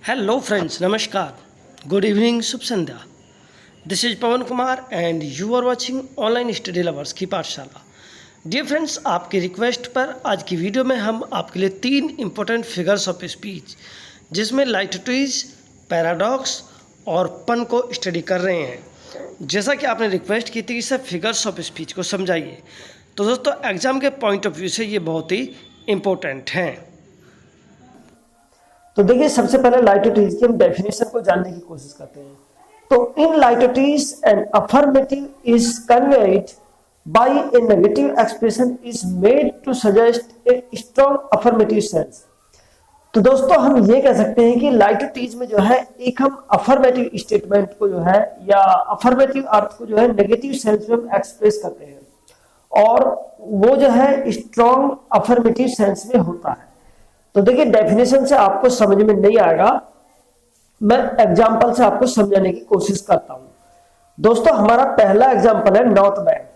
Hello friends, Namaskar. Good evening, Shubh Sandhya. This is Pawan Kumar and you are watching online study lovers की पाठशाला। Dear friends, आपकी request पर आज की video में हम आपके लिए 3 इम्पोर्टेंट फिगर्स ऑफ स्पीच जिसमें लाइटोटीज, पैराडॉक्स और पन को स्टडी कर रहे हैं। जैसा कि आपने रिक्वेस्ट की थी कि सब फिगर्स ऑफ स्पीच को समझाइए, तो दोस्तों एग्ज़ाम के पॉइंट ऑफ व्यू से ये बहुत ही इम्पोर्टेंट हैं। तो देखिए, सबसे पहले लाइटोटीज की हम डेफिनेशन को जानने की कोशिश करते हैं। तो in litotes an affirmative is conveyed by a negative expression is made to suggest a strong affirmative sense. तो दोस्तों हम ये कह सकते हैं कि लाइटोटीज में जो है एक हम अफर्मेटिव स्टेटमेंट को जो है या अफर्मेटिव अर्थ को जो है नेगेटिव सेंस में हम एक्सप्रेस करते हैं और वो जो है स्ट्रॉन्ग अफर्मेटिव सेंस में होता है। तो देखिए, डेफिनेशन से आपको समझ में नहीं आएगा, मैं एग्जांपल से आपको समझाने की कोशिश करता हूं। दोस्तों हमारा पहला एग्जांपल है नॉट बैड।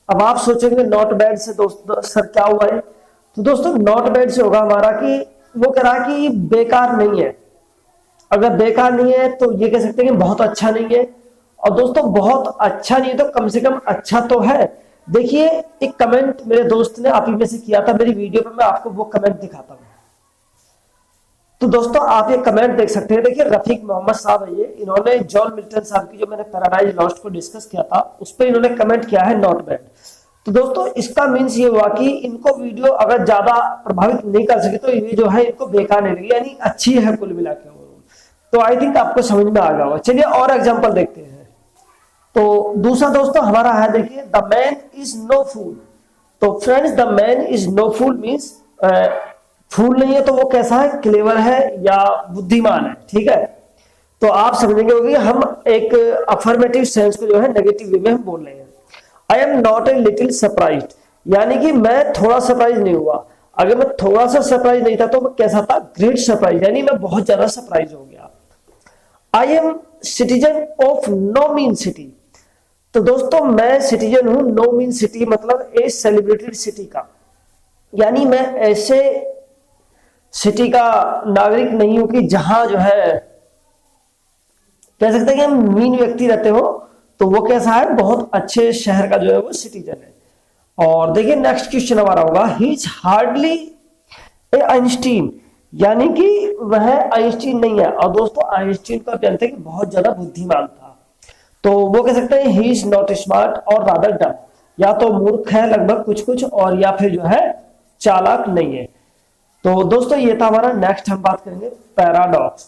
अब आप सोचेंगे नॉट बैड से दोस्तों सर क्या हुआ है? तो दोस्तों नॉट बैड से होगा हमारा कि वो कह रहा है कि बेकार नहीं है। अगर बेकार नहीं है तो ये कह सकते हैं कि बहुत अच्छा नहीं है, और दोस्तों बहुत अच्छा नहीं है तो कम से कम अच्छा तो है। देखिए, एक कमेंट मेरे दोस्त ने आप ही में से किया था मेरी वीडियो पर, मैं आपको वो कमेंट दिखाता हूं। तो दोस्तों आप ये कमेंट देख सकते हैं। देखिए, रफीक मोहम्मद साहब है ये, इन्होंने जॉन मिल्टन साहब की जो मैंने पैराडाइज लॉस्ट को डिस्कस किया था उस पर इन्होंने कमेंट किया है नॉट बैड। तो दोस्तों इसका मीन्स ये हुआ कि इनको वीडियो अगर ज्यादा प्रभावित नहीं कर सके तो ये जो है इनको बेकार नहीं लगी, यानी अच्छी है कुल मिला के। तो आई थिंक आपको समझ में आ गया होगा। चलिए और एग्जाम्पल देखते हैं। तो दूसरा दोस्तों हमारा है, देखिए, the man is no fool. तो friends, the man is no fool means fool नहीं है तो वो कैसा है? क्लेवर है या बुद्धिमान है। ठीक है, तो आप समझेंगे कि हम एक अफर्मेटिव सेंस को जो है नेगेटिव वे में हम बोल रहे हैं। I am not a little surprised, यानी कि मैं थोड़ा सरप्राइज नहीं हुआ। अगर मैं थोड़ा सा सरप्राइज नहीं था तो मैं कैसा था? ग्रेट सरप्राइज, यानी मैं बहुत ज्यादा सरप्राइज हो गया। I am citizen of no mean city. तो दोस्तों मैं सिटीजन हूं नो मीन सिटी, मतलब ए सेलिब्रेटेड सिटी का, यानी मैं ऐसे सिटी का नागरिक नहीं हूं कि जहां जो है कह सकते हैं कि हम मीन व्यक्ति रहते हो, तो वो कैसा है? बहुत अच्छे शहर का जो है वो सिटीजन है। और देखिए नेक्स्ट क्वेश्चन हमारा होगा, he is hardly A Einstein, यानी कि वह आइंस्टीन नहीं है। और दोस्तों आइंस्टीन को आप जानते हैं कि बहुत ज्यादा बुद्धिमान था, तो वो कह सकते हैं ही इज नॉट स्मार्ट और रादर डम, या तो मूर्ख है लगभग कुछ कुछ, और या फिर जो है चालाक नहीं है। तो दोस्तों ये था हमारा। नेक्स्ट हम बात करेंगे पैराडॉक्स।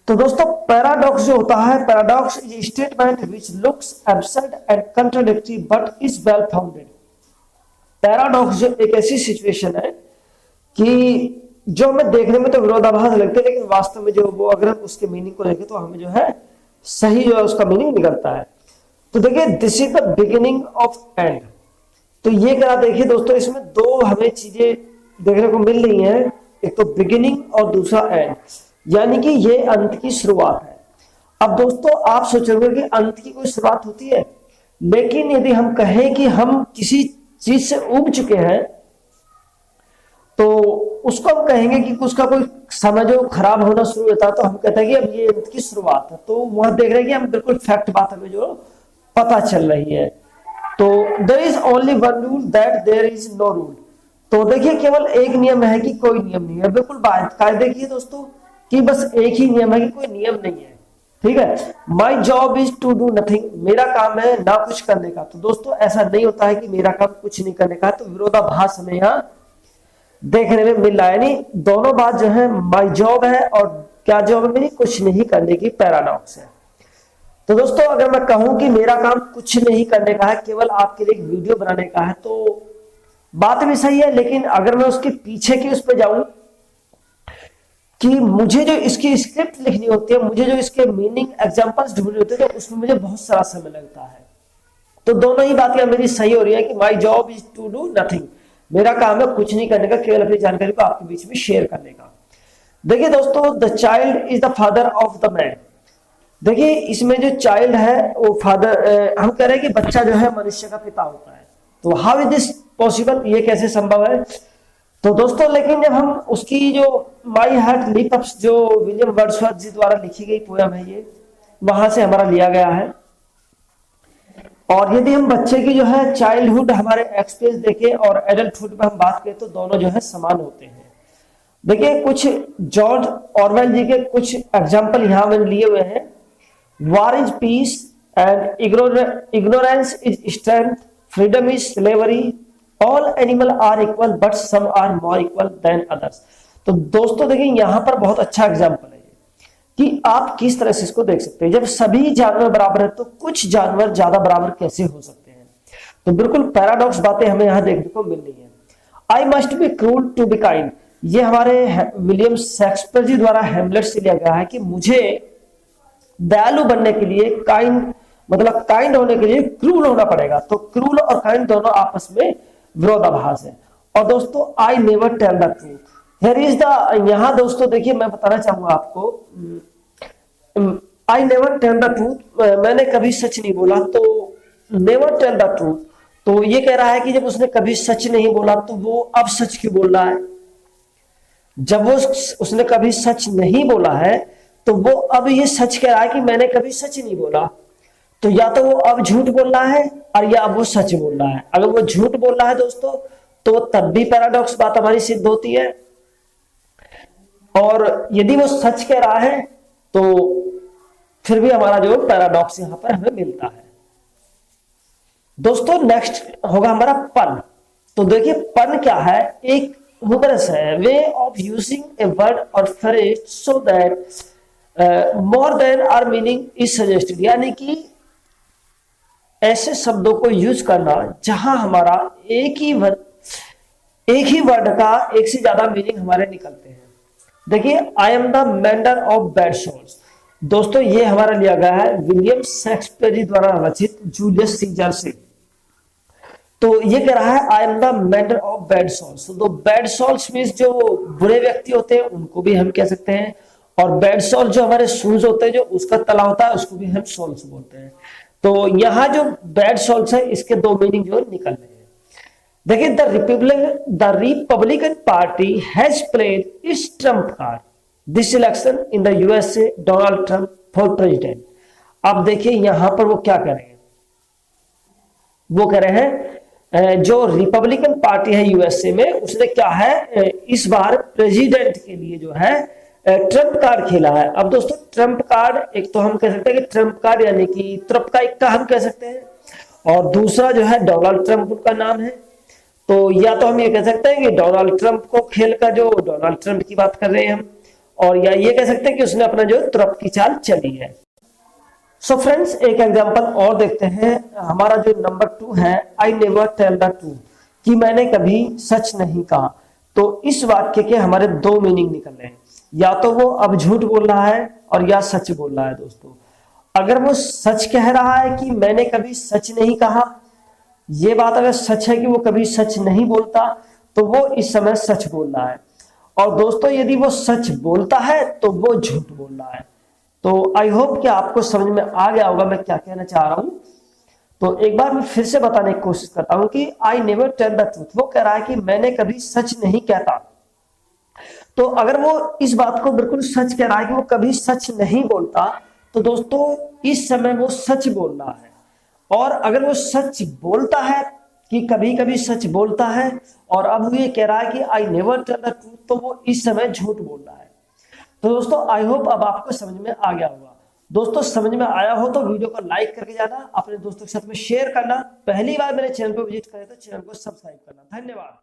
तो दोस्तों पैराडॉक्स जो होता है, paradox is statement which looks absurd and contradictory but is well founded. Paradox जो एक ऐसी सिचुएशन है कि जो हमें देखने में तो विरोधाभास लगते हैं, लेकिन वास्तव में जो वो अगर हम उसके मीनिंग को देखें तो हमें जो है सही जो है उसका मीनिंग निकलता है। तो देखिए, this is the beginning of and. तो ये क्या, देखिए दोस्तों इसमें दो हमें चीजें देखने को मिल रही है, एक तो बिगिनिंग और दूसरा एंड, यानी कि ये अंत की शुरुआत है। अब दोस्तों आप सोचोगे कि अंत की कोई शुरुआत होती है, लेकिन यदि हम कहें कि हम किसी चीज से उब चुके हैं तो उसको हम कहेंगे कि उसका कोई समय जो खराब होना शुरू होता है तो हम कहते हैं कि अब ये अंत की शुरुआत है। तो वह देख रहे हैं कि हम बिल्कुल फैक्ट बात हमें जो पता चल रही है। तो there is only one rule that there is no rule. तो देखिए, केवल एक नियम है कि कोई नियम नहीं है। बिल्कुल बाकायदे की दोस्तों कि बस एक ही नियम है कि कोई नियम नहीं है। ठीक है, my job is to do nothing, मेरा काम है ना कुछ करने का। तो दोस्तों ऐसा नहीं होता है कि मेरा काम कुछ नहीं करने का। तो विरोधाभास हमें यहाँ देखने में मिल रहा है, यानी दोनों बात जो है माई जॉब है और क्या जॉब है मेरी? कुछ नहीं करने की, पैराडॉक्स है। तो दोस्तों अगर मैं कहूं कि मेरा काम कुछ नहीं करने का है, केवल आपके लिए एक वीडियो बनाने का है, तो बात भी सही है। लेकिन अगर मैं उसके पीछे की उस पर जाऊं कि मुझे जो इसकी स्क्रिप्ट लिखनी होती है, मुझे जो इसके मीनिंग एग्जांपल्स ढूंढने होते हैं, तो उसमें मुझे बहुत सारा समय लगता है। तो दोनों ही बातें मेरी सही हो रही है कि my job is to do nothing, मेरा काम है कुछ नहीं करने का, केवल अपनी जानकारी को आपके बीच में शेयर करने का। देखिए दोस्तों, the child is the father of the man. देखिए इसमें जो चाइल्ड है वो फादर, हम कह रहे हैं कि बच्चा जो है मनुष्य का पिता होता है। तो हाउ इज दिस पॉसिबल, ये कैसे संभव है? तो दोस्तों लेकिन जब हम उसकी जो माई हार्ट लीप्स जो विलियम वर्ड्सवर्थ जी द्वारा लिखी गई पोयम है, ये वहां से हमारा लिया गया है। और यदि हम बच्चे की जो है चाइल्डहुड हमारे एक्सपीरियंस देखें और एडल्टहुड में हम बात करें तो दोनों जो है समान होते हैं। देखिए कुछ जॉर्ज ऑरवेल जी के कुछ एग्जाम्पल यहाँ मैंने लिए हुए हैं। War is peace and ignorance is strength, freedom is slavery, all animal are equal but some are more equal than others. तो दोस्तों देखिए यहाँ पर बहुत अच्छा एग्जाम्पल है कि आप किस तरह से इसको देख सकते हैं। जब सभी जानवर बराबर है तो कुछ जानवर ज्यादा बराबर कैसे हो सकते हैं। तो बिल्कुल पैराडॉक्स बातें हमें यहाँ देखने को मिल रही है। I must be cruel to be kind, ये हमारे विलियम शेक्सपियर जी द्वारा हेमलेट से लिया गया है कि मुझे दयालु बनने के लिए काइंड मतलब काइंड होने के लिए क्रूल होना पड़ेगा। तो क्रूल और काइंड दोनों आपस में विरोधाभास है। और दोस्तों I never tell the truth, here is the, यहाँ दोस्तों देखिए मैं बताना चाहूंगा आपको, I never tell the truth, मैंने कभी सच नहीं बोला। तो नेवर टेल द ट्रूथ, तो ये कह रहा है कि जब उसने कभी सच नहीं बोला तो वो अब सच क्यों बोल रहा है। जब वो उसने कभी सच नहीं बोला है तो वो अब ये सच कह रहा है कि मैंने कभी सच नहीं बोला। तो या तो वो अब झूठ बोल रहा है और या अब वो सच बोल रहा है। अगर वो झूठ बोल रहा है दोस्तों तो तब भी पैराडॉक्स बात हमारी सिद्ध होती है, और यदि वो सच कह रहा है तो फिर भी हमारा जो पैराडॉक्स यहां पर हमें मिलता है। दोस्तों नेक्स्ट होगा हमारा पन। तो देखिए पन क्या है, एक ह्यूमरस है, way of using a word और phrase so that more than our meaning is suggested, यानी कि ऐसे शब्दों को यूज करना जहां हमारा एक ही वर्ड का एक से ज्यादा मीनिंग हमारे निकलते हैं। देखिए I am the mender of bad souls, दोस्तों ये हमारा लिया गया है विलियम शेक्सपियर जी द्वारा रचित जूलियस सीजर से। तो ये कह रहा है I am the mender of bad souls. तो बैड सोल्स मीन्स जो बुरे व्यक्ति होते हैं उनको भी हम कह सकते हैं, और बैड सोल जो हमारे शूज होते हैं जो उसका तला होता है उसको भी हम सोल्स बोलते हैं। तो यहाँ जो बैड सोल्स है इसके दो मीनिंग जो निकल रहे हैं। देखिए the Republican party has played it's Trump card this election in the USA Donald Trump for president. अब देखिए यहां पर वो क्या कर रहे हैं, वो कह रहे हैं जो रिपब्लिकन पार्टी है यूएसए में उसने क्या है इस बार प्रेसिडेंट के लिए जो है ट्रम्प कार्ड खेला है। अब दोस्तों ट्रम्प कार्ड एक तो हम कह सकते हैं कि ट्रम्प कार्ड यानी कि ट्रम्प का इक्का हम कह सकते हैं, और दूसरा जो है डोनाल्ड ट्रम्प उनका नाम है। तो या तो हम ये कह सकते हैं कि डोनाल्ड ट्रम्प को खेल का जो डोनाल्ड ट्रम्प की बात कर रहे हैं हम, और या ये कह सकते हैं कि उसने अपना जो ट्रम्प की चाल चली है। सो फ्रेंड्स एक एग्जांपल और देखते हैं। हमारा जो नंबर 2 है I never tell the truth, कि मैंने कभी सच नहीं कहा। तो इस वाक्य के हमारे दो मीनिंग निकल रहे हैं, या तो वो अब झूठ बोल रहा है और या सच बोल रहा है। दोस्तों अगर वो सच कह रहा है कि मैंने कभी सच नहीं कहा, ये बात अगर सच है कि वो कभी सच नहीं बोलता तो वो इस समय सच बोल रहा है, और दोस्तों यदि वो सच बोलता है तो वो झूठ बोल रहा है। तो आई होप कि आपको समझ में आ गया होगा मैं क्या कहना चाह रहा हूं। तो एक बार मैं फिर से बताने की कोशिश करता हूं कि I never tell the truth, वो कह रहा है कि मैंने कभी सच नहीं कहता। तो अगर वो इस बात को बिल्कुल सच कह रहा है कि वो कभी सच नहीं बोलता, तो दोस्तों इस समय वो सच बोल रहा है। और अगर वो सच बोलता है कि कभी कभी सच बोलता है और अब वो ये कह रहा है कि I never tell the truth, तो वो इस समय झूठ बोल रहा है। तो दोस्तों आई होप अब आपको समझ में आ गया होगा। दोस्तों समझ में आया हो तो वीडियो को लाइक करके जाना, अपने दोस्तों के साथ में शेयर करना, पहली बार मेरे चैनल पर विजिट करें तो चैनल को सब्सक्राइब करना। धन्यवाद।